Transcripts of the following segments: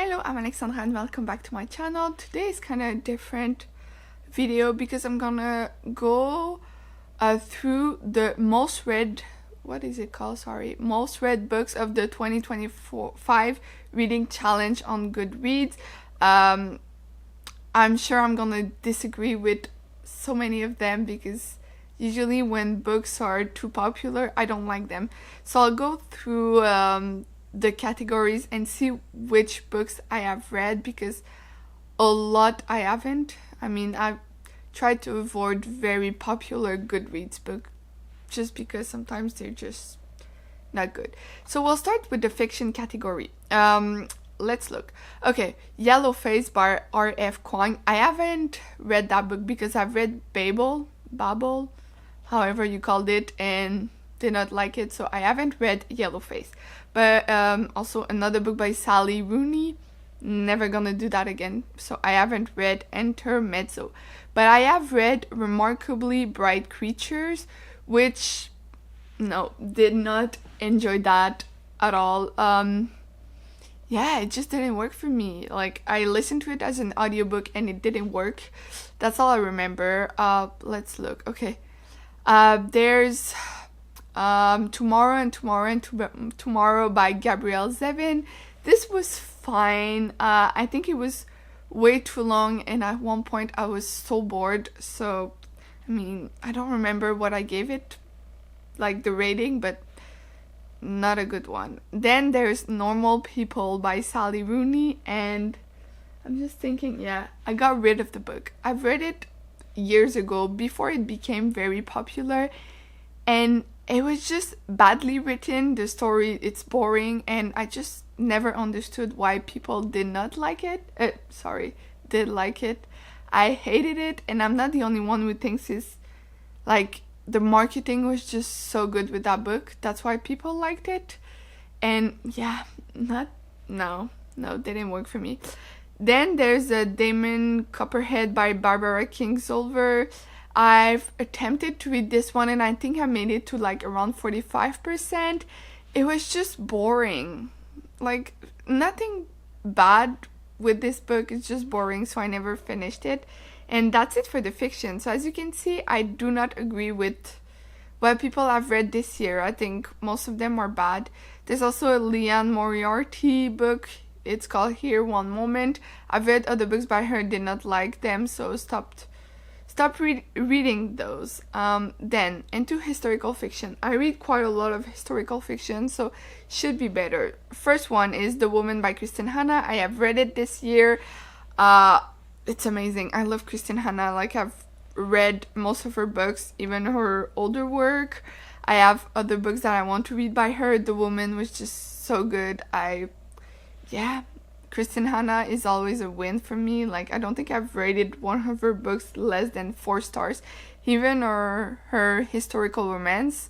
Hello, I'm Alexandra and welcome back to my channel. Today is kind of a different video because I'm gonna go through the most read books of the 2025 reading challenge on Goodreads. I'm sure I'm gonna disagree with so many of them because usually when books are too popular, I don't like them. So I'll go through the categories and see which books I have read, because a lot I haven't. I mean, I've tried to avoid very popular Goodreads books just because sometimes they're just not good. So we'll start with the fiction category. Let's look. Okay, Yellow Face by R.F. Kuang. I haven't read that book because I've read Babel, however you called it, and did not like it, so I haven't read Yellow Face. But also another book by Sally Rooney, never gonna do that again, so I haven't read Intermezzo. But I have read Remarkably Bright Creatures, which, no, did not enjoy that at all. Yeah, it just didn't work for me. Like, I listened to it as an audiobook and it didn't work. That's all I remember. Let's look. Okay. There's Tomorrow by Gabrielle Zevin. This was fine. I think it was way too long, and at one point I was so bored. So, I mean, I don't remember what I gave it, like the rating, but not a good one. Then there's Normal People by Sally Rooney, and I'm just thinking, yeah, I got rid of the book. I've read it years ago, before it became very popular, and it was just badly written. The story, it's boring, and I just never understood why people did like it. I hated it, and I'm not the only one who thinks it's like the marketing was just so good with that book. That's why people liked it. And yeah, didn't work for me. Then there's a Damon Copperhead by Barbara Kingsolver. I've attempted to read this one and I think I made it to like around 45%. It was just boring. Like, nothing bad with this book, it's just boring, so I never finished it. And that's it for the fiction. So as you can see, I do not agree with what people have read this year. I think most of them are bad. There's also a Leanne Moriarty book. It's called Here One Moment. I've read other books by her, did not like them, so stopped reading those. Then into historical fiction. I read quite a lot of historical fiction, so should be better. First one is The Woman by Kristen Hanna. I have read it this year. It's amazing. I love Kristen Hanna. Like, I've read most of her books, even her older work. I have other books that I want to read by her. The Woman was just so good. Kristen Hanna is always a win for me. Like, I don't think I've rated one of her books less than 4 stars. Even her historical romance,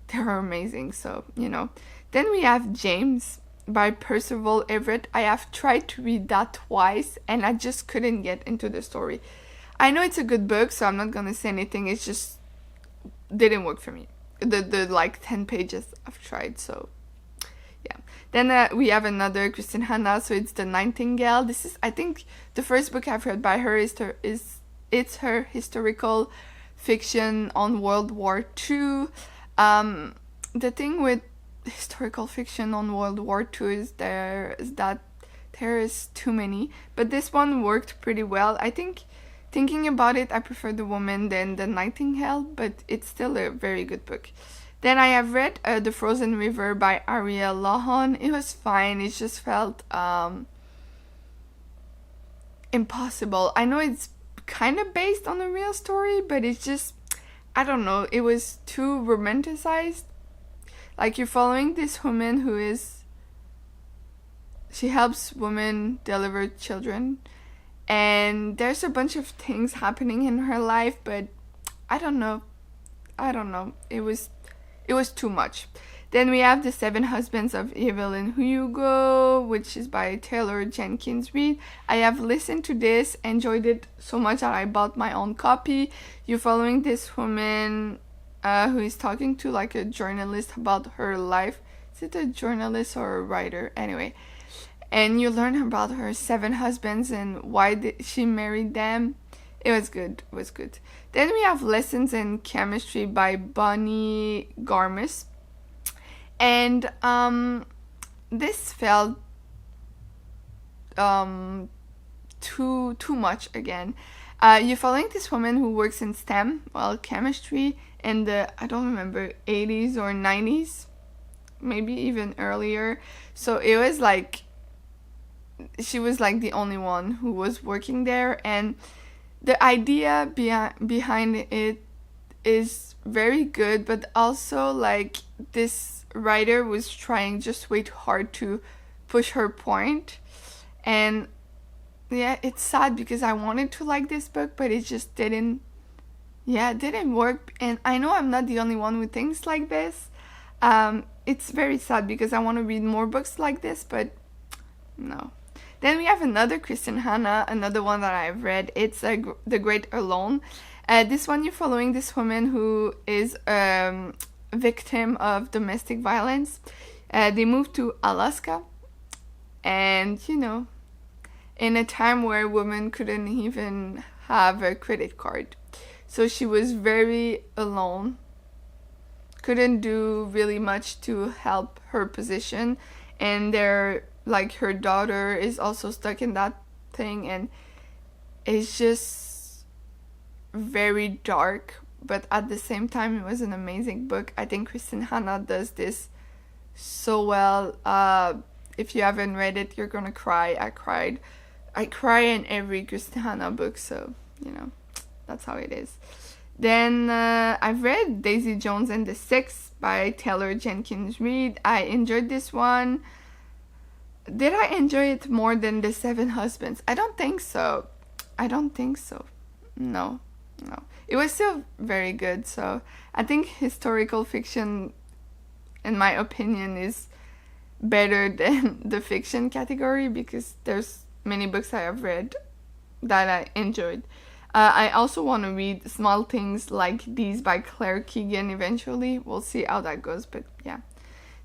they're amazing. So, you know. Then we have James by Percival Everett. I have tried to read that twice and I just couldn't get into the story. I know it's a good book, so I'm not gonna say anything. It just didn't work for me. The like 10 pages I've tried, so yeah. Then we have another Kristen Hanna, so it's The Nightingale. This is, I think, the first book I've read by her. It's her historical fiction on World War II. The thing with historical fiction on World War II is that there is too many, but this one worked pretty well. I think, thinking about it, I prefer The Woman than The Nightingale, but it's still a very good book. Then I have read The Frozen River by Ariel Lawhon. It was fine. It just felt impossible. I know it's kind of based on a real story, but it's just, I don't know, it was too romanticized. Like, you're following this woman she helps women deliver children, and there's a bunch of things happening in her life, but I don't know. It was too much. Then we have The 7 Husbands of Evelyn Hugo, which is by Taylor Jenkins Reid. I have listened to this, enjoyed it so much that I bought my own copy. You're following this woman who is talking to like a journalist about her life. Is it a journalist or a writer? Anyway, and you learn about her 7 husbands and why she married them. It was good. It was good. Then we have Lessons in Chemistry by Bonnie Garmus. And this felt too much again. You're following this woman who works in STEM, well, chemistry, in the, I don't remember, 80s or 90s, maybe even earlier. So it was like, she was like the only one who was working there, and the idea behind it is very good, but also like this writer was trying just way too hard to push her point. And yeah, it's sad because I wanted to like this book, but it just didn't work. And I know I'm not the only one who thinks like this. It's very sad because I want to read more books like this, but no. Then we have another Kristin Hannah, another one that I've read. It's The Great Alone. This one, you're following this woman who is a victim of domestic violence. They moved to Alaska, and in a time where women couldn't even have a credit card. So she was very alone, couldn't do really much to help her position, and her daughter is also stuck in that thing, and it's just very dark, but at the same time it was an amazing book. I think Kristin Hannah does this so well. If you haven't read it, you're gonna cry. I cry in every Kristin Hannah book, so that's how it is. Then I've read Daisy Jones and the Six by Taylor Jenkins Reid. I enjoyed this one. Did I enjoy it more than The 7 Husbands? I don't think so. No. It was still very good. So I think historical fiction, in my opinion, is better than the fiction category because there's many books I have read that I enjoyed. I also want to read Small Things Like These by Claire Keegan eventually. We'll see how that goes, but yeah.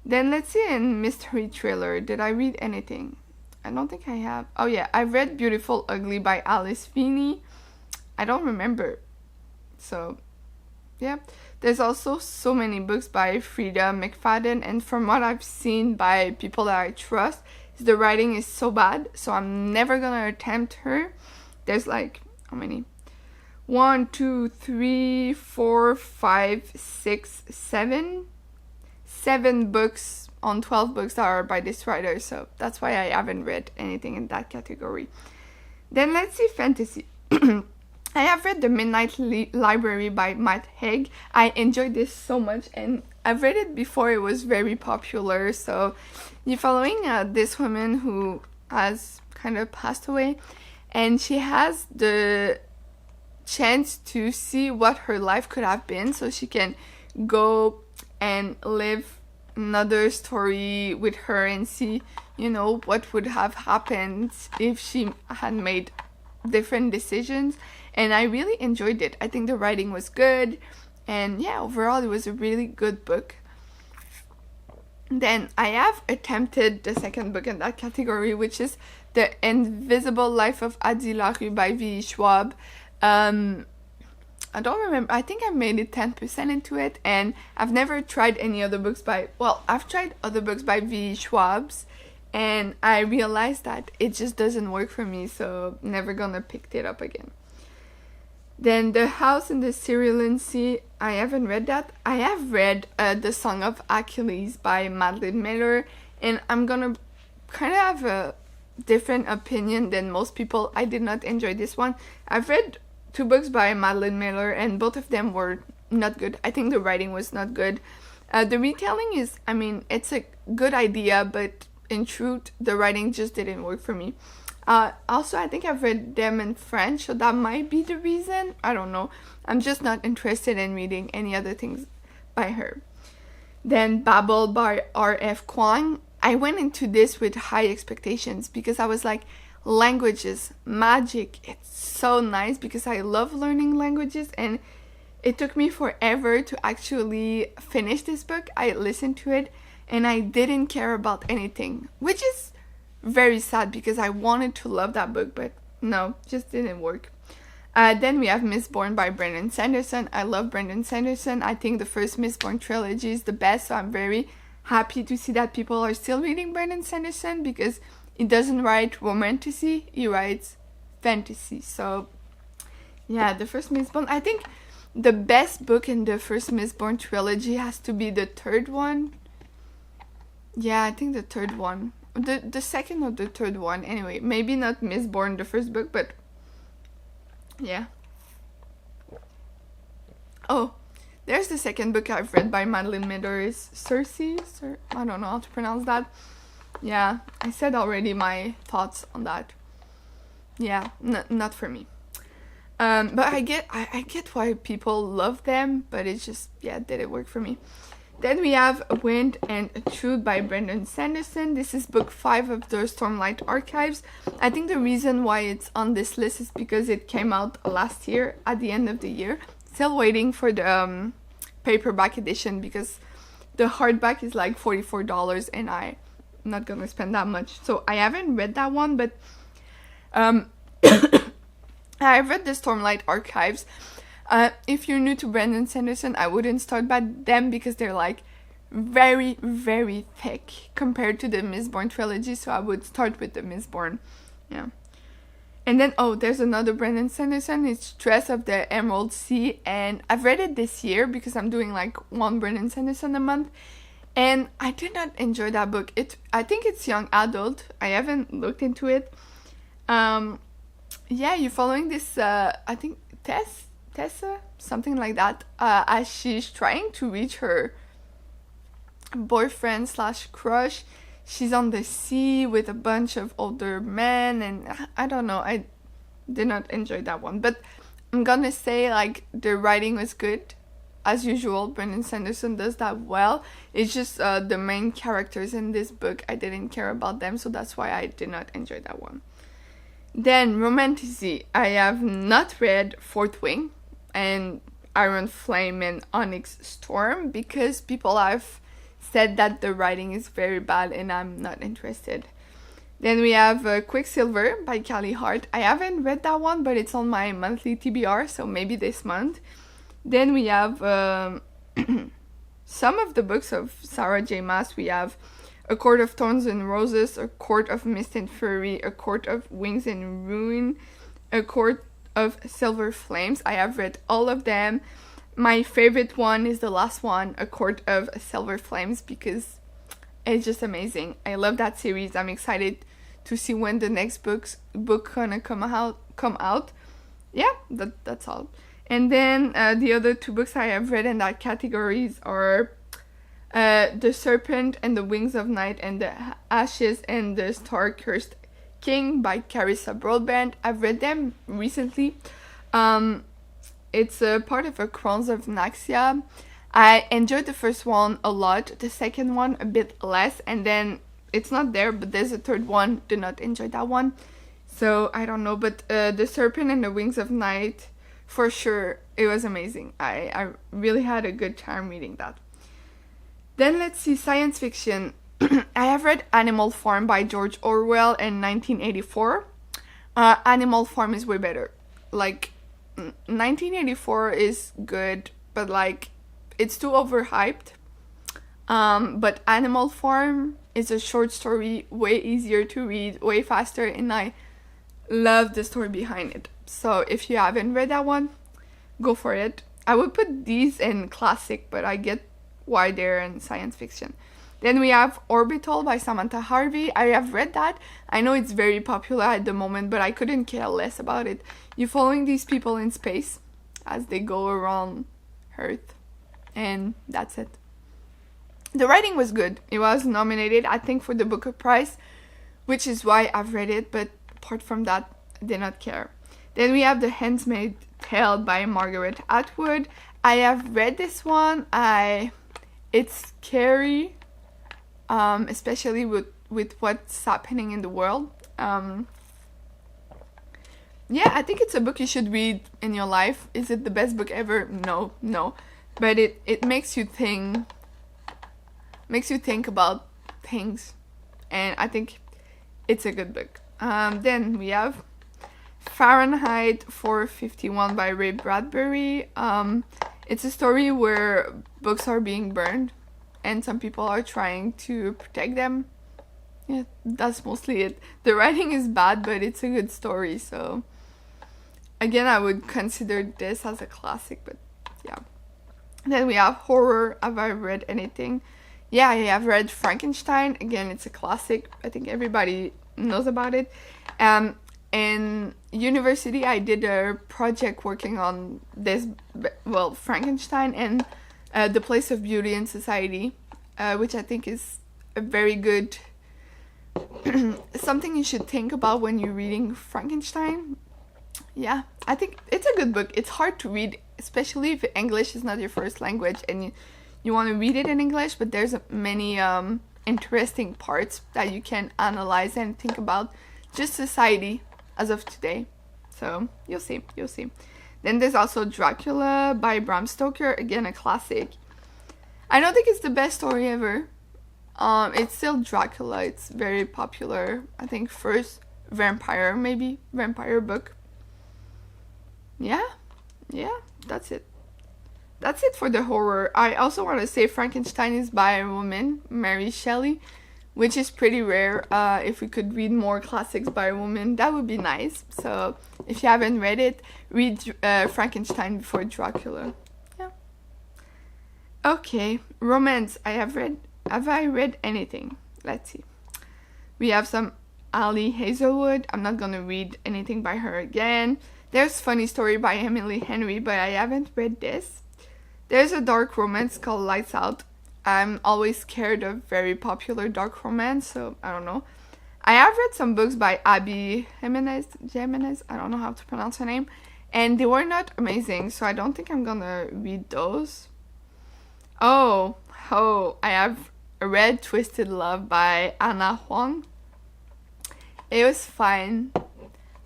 Then let's see, in mystery thriller, did I read anything? I don't think I have. Oh yeah, I read Beautiful Ugly by Alice Feeney. I don't remember. So, yeah. There's also so many books by Frida McFadden, and from what I've seen by people that I trust, the writing is so bad, so I'm never gonna attempt her. There's like, how many? 1, 2, 3, 4, 5, 6, 7 books on 12 books that are by this writer, so that's why I haven't read anything in that category. Then let's see, fantasy. I have read The Midnight Library by Matt Haig. I enjoyed this so much, and I've read it before it was very popular. So you're following this woman who has kind of passed away, and she has the chance to see what her life could have been, so she can go and live another story with her and see, what would have happened if she had made different decisions. And I really enjoyed it. I think the writing was good, and yeah, overall it was a really good book. Then I have attempted the second book in that category, which is The Invisible Life of Addie LaRue by V. Schwab. I don't remember. I think I made it 10% into it, and I've never tried any other books I've tried other books by V. Schwab's, and I realized that it just doesn't work for me, so never gonna pick it up again. Then The House in the Cerulean Sea, I haven't read that. I have read The Song of Achilles by Madeline Miller, and I'm gonna kind of have a different opinion than most people. I did not enjoy this one. I've read 2 books by Madeline Miller, and both of them were not good. I think the writing was not good. The retelling is, it's a good idea, but in truth, the writing just didn't work for me. Also, I think I've read them in French, so that might be the reason. I don't know. I'm just not interested in reading any other things by her. Then Babel by R.F. Kuang. I went into this with high expectations because I was like, languages, magic, it's so nice because I love learning languages, and it took me forever to actually finish this book. I listened to it and I didn't care about anything, which is very sad because I wanted to love that book, but no, just didn't work. Then we have Mistborn by Brandon Sanderson. I love Brandon Sanderson. I think the first Mistborn trilogy is the best, so I'm very happy to see that people are still reading Brandon Sanderson, because he doesn't write romantasy, he writes fantasy. So yeah, the first Mistborn, I think the best book in the first Mistborn trilogy has to be the third one. Yeah, I think the third one. The second or the third one. Anyway, maybe not Mistborn, the first book, but yeah. Oh, there's the second book I've read by Madeline Miller, is Circe. I don't know how to pronounce that. Yeah, I said already my thoughts on that. Yeah, not for me. But I get why people love them, but it's just, yeah, didn't work for me. Then we have Wind and Truth by Brandon Sanderson. This is book 5 of the Stormlight Archives. I think the reason why it's on this list is because it came out last year, at the end of the year. Still waiting for the paperback edition, because the hardback is like $44 and I'm not gonna spend that much. So I haven't read that one, but I've read the Stormlight Archives. If you're new to Brandon Sanderson, I wouldn't start by them because they're like very, very thick compared to the Mistborn trilogy, so I would start with the Mistborn. Yeah. And then, oh, there's another Brandon Sanderson. It's Dress of the Emerald Sea, and I've read it this year because I'm doing like one Brandon Sanderson a month, and I did not enjoy that book. I think it's young adult. I haven't looked into it. Yeah, you're following this, I think, Tessa, something like that, as she's trying to reach her boyfriend / crush. She's on the sea with a bunch of older men, and I don't know, I did not enjoy that one. But I'm gonna say, like, the writing was good. As usual, Brandon Sanderson does that well. It's just the main characters in this book, I didn't care about them, so that's why I did not enjoy that one. Then, Romantasy. I have not read Fourth Wing and Iron Flame and Onyx Storm because people have said that the writing is very bad and I'm not interested. Then we have Quicksilver by Callie Hart. I haven't read that one, but it's on my monthly TBR, so maybe this month. Then we have some of the books of Sarah J. Maas. We have A Court of Thorns and Roses, A Court of Mist and Fury, A Court of Wings and Ruin, A Court of Silver Flames. I have read all of them. My favorite one is the last one, A Court of Silver Flames, because it's just amazing. I love that series. I'm excited to see when the next book gonna come out. Yeah, that's all. And then the other two books I have read in that categories are The Serpent and the Wings of Night and the Ashes and the Star-Cursed King by Carissa Broadbent. I've read them recently. It's a part of a Crowns of Naxia. I enjoyed the first one a lot, the second one a bit less, and then it's not there, but there's a third one. Did not enjoy that one, so I don't know. But The Serpent and the Wings of Night, for sure, it was amazing. I really had a good time reading that. Then let's see, science fiction. I have read Animal Farm by George Orwell in 1984. Animal Farm is way better. Like, 1984 is good, but like, it's too overhyped. But Animal Farm is a short story, way easier to read, way faster, and I love the story behind it. So if you haven't read that one, go for it. I would put these in classic, but I get why they're in science fiction. Then we have Orbital by Samantha Harvey. I have read that. I know it's very popular at the moment, but I couldn't care less about it. You're following these people in space as they go around Earth, and that's it. The writing was good. It was nominated, I think, for the Booker Prize, which is why I've read it, but apart from that, I did not care. Then we have The Handmaid's Tale by Margaret Atwood. I have read this one. It's scary, especially with what's happening in the world. Yeah, I think it's a book you should read in your life. Is it the best book ever? No. But it makes you think about things, and I think it's a good book. Then we have Fahrenheit 451 by Ray Bradbury. It's a story where books are being burned and some people are trying to protect them. Yeah, that's mostly it. The writing is bad, but it's a good story, so again, I would consider this as a classic, but yeah. Then we have horror. Have I read anything? Yeah, I have read Frankenstein. Again, it's a classic. I think everybody knows about it. In university, I did a project working on this, well, Frankenstein and The Place of Beauty in Society, which I think is a very good, something you should think about when you're reading Frankenstein. Yeah, I think it's a good book. It's hard to read, especially if English is not your first language and you want to read it in English, but there's many interesting parts that you can analyze and think about just society as of today. So you'll see. Then there's also Dracula by Bram Stoker, again a classic. I don't think it's the best story ever. It's still Dracula. It's very popular. I think first vampire book. Yeah, that's it. That's it for the horror. I also want to say Frankenstein is by a woman, Mary Shelley, which is pretty rare. If we could read more classics by a woman, that would be nice. So if you haven't read it, read Frankenstein before Dracula. Yeah. Okay, romance. Have I read anything? Let's see. We have some Ali Hazelwood. I'm not gonna read anything by her again. There's Funny Story by Emily Henry, but I haven't read this. There's a dark romance called Lights Out. I'm always scared of very popular dark romance, so I don't know. I have read some books by Abby Jimenez, I don't know how to pronounce her name, and they were not amazing, so I don't think I'm gonna read those. Oh, I have read Twisted Love by Anna Huang. It was fine.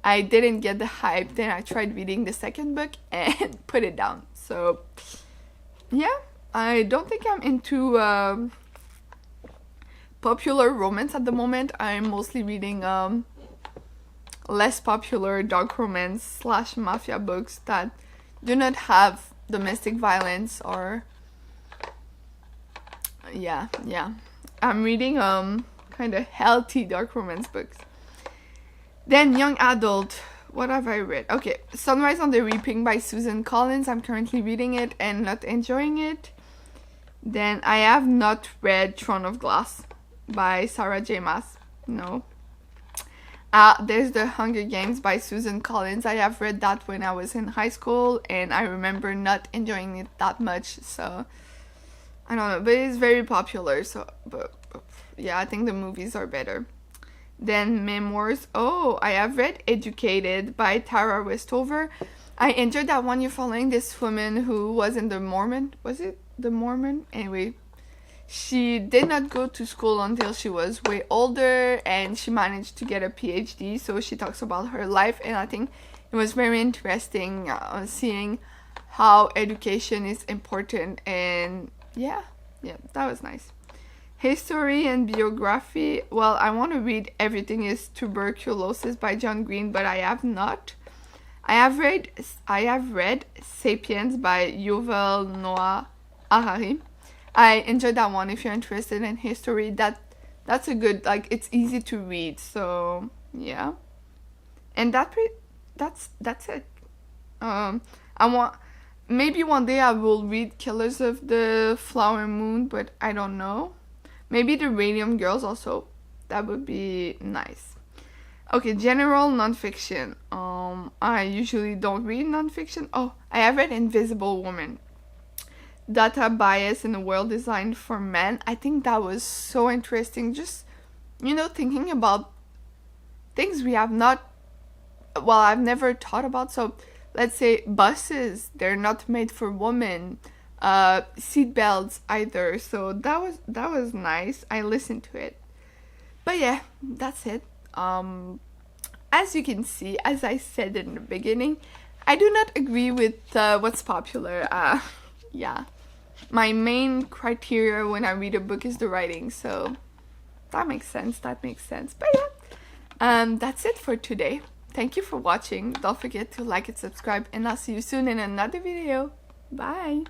I didn't get the hype. Then I tried reading the second book and put it down. So, yeah, I don't think I'm into popular romance at the moment. I'm mostly reading less popular dark romance / mafia books that do not have domestic violence or yeah. I'm reading kind of healthy dark romance books. Then young adult, what have I read? Okay, Sunrise on the Reaping by Susan Collins. I'm currently reading it and not enjoying it. Then I have not read Throne of Glass by Sarah J. Maas. No. There's The Hunger Games by Susan Collins. I have read that when I was in high school and I remember not enjoying it that much. So, I don't know, but it's very popular. So, but yeah, I think the movies are better. Then memoirs. Oh, I have read Educated by Tara Westover. I enjoyed that one. You're following this woman who was in the Mormon. Was it the Mormon? Anyway, she did not go to school until she was way older and she managed to get a PhD. So she talks about her life and I think it was very interesting seeing how education is important and yeah, that was nice. History and biography. Well, I want to read Everything is Tuberculosis by John Green, but I have not. I have read Sapiens by Yuval Noah Harari. I enjoyed that one. If you're interested in history, that's a good, like, it's easy to read. So yeah, and that's it. Maybe one day I will read Killers of the Flower Moon, but I don't know. Maybe the Radium Girls also. That would be nice. Okay, general nonfiction. I usually don't read nonfiction. Oh, I have read Invisible Woman. Data Bias in a World Designed for Men. I think that was so interesting. Just, thinking about things we have not, well, I've never thought about. So, let's say buses, they're not made for women. Seat belts either. So that was nice. I listened to it. But yeah, that's it. As you can see, as I said in the beginning, I do not agree with what's popular. Yeah. My main criteria when I read a book is the writing. So that makes sense. But yeah. That's it for today. Thank you for watching. Don't forget to like and subscribe, and I'll see you soon in another video. Bye!